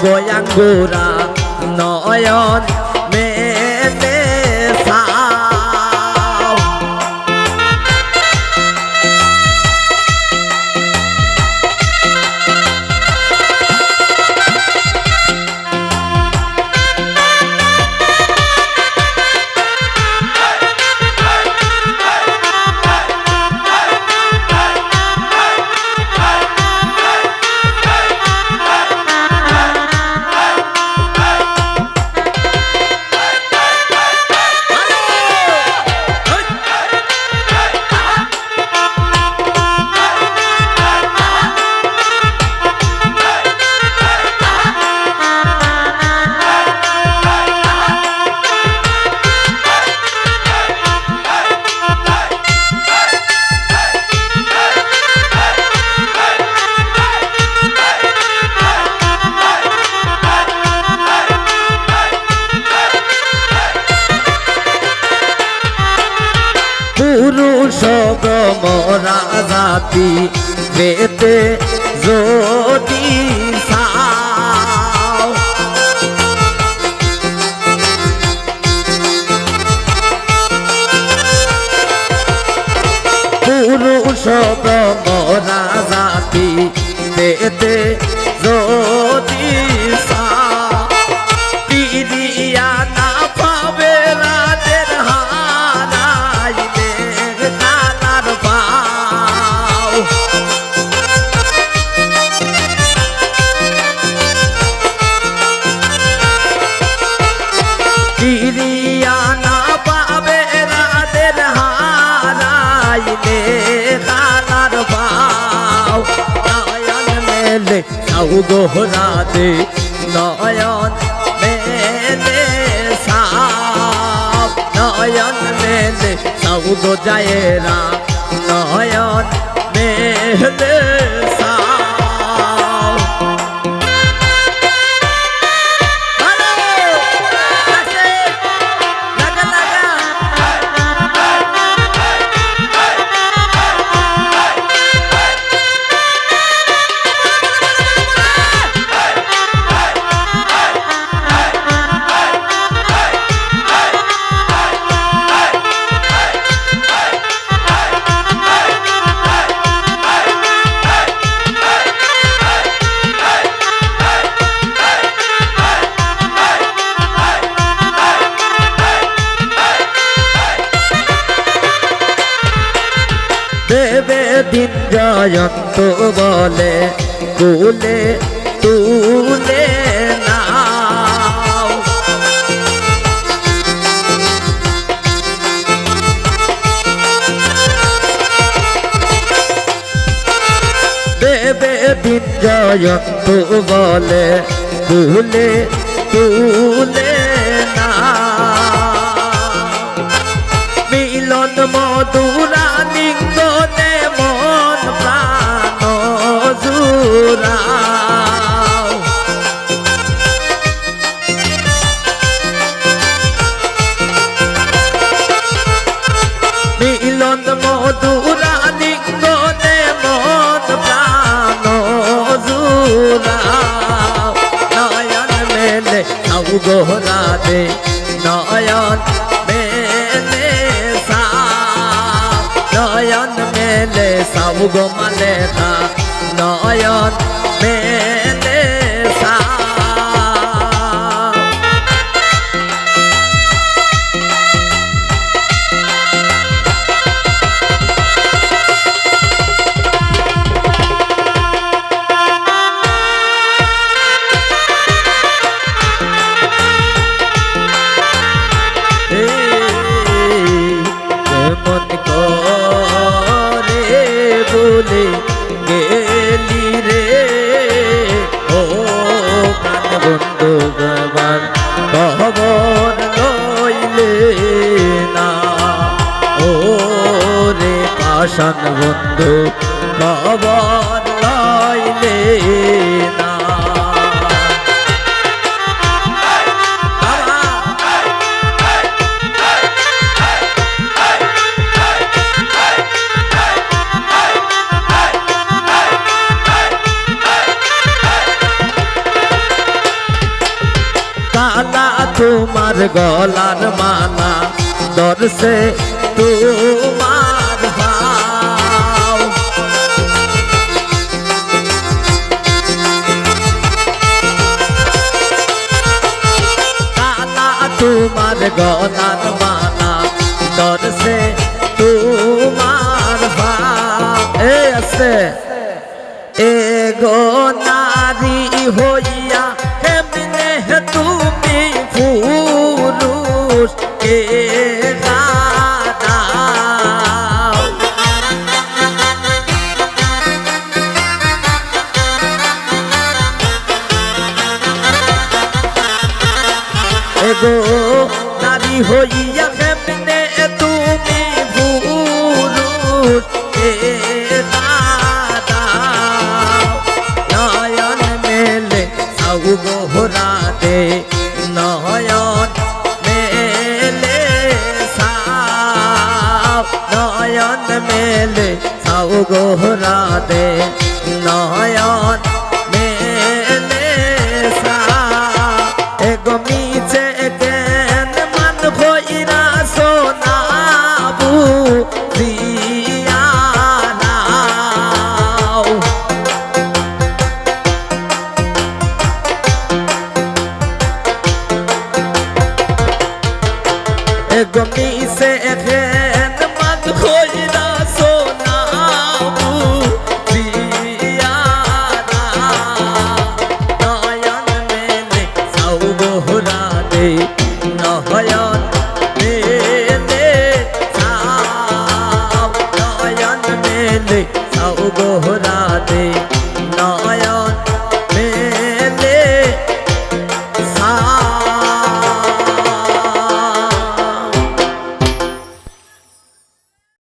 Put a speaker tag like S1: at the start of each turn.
S1: গোয়াঙ্গুরা নয়ন মেলে সাও পুরুষ মরা জাতি পেতে যদি সাও পুরুষ মরা জাতি পেতে যদি সাও পিরিয়া না পাবে রাতের হারাইলে কালার পাও পিরিয়া না পাবে রাতের হারাইলে কালার পাও নয়ন মেলে সাউ গোহরাতে নয়ন মেলে সাও নয়ন মেলে সাউ গো জায়েরা নয়ন মেলে সাও দেবে দিন জয়ন্ত বলে কুলে তুলে নাও দেবে দিন জয়ন্ত বলে কুলে তুলে নাও মিলন মধুরা লিঙ্গনে মন প্রাণ জুড়াও মিলন মধুরা লিঙ্গনে মন প্রাণ জুড়াও নয়ন মেলে সাউ গোহরাতে নয়ন মেলে সাও নয়ন মেলে সাউ গো মালেকা নয়ন মেলে সাও মন করে বলে গেলি রে তোমার গলার মালা দর্শে তোমার ভাও কালা তোমার গলার মালা দর্শে তোমার ভাও এ আছে এগো নারী হইয়া কেমনে তুমি পুরুষ কে দাও এগো নারী হইয়া কেমনে তুমি পুরুষ কে গোহরা দে নয়ন মেলে সাও নয়ন মেলে সাও গোহরা দে নয়ন মেলে সাও এগো মিছে কেন মন ভইরা সোনাবু গমি সে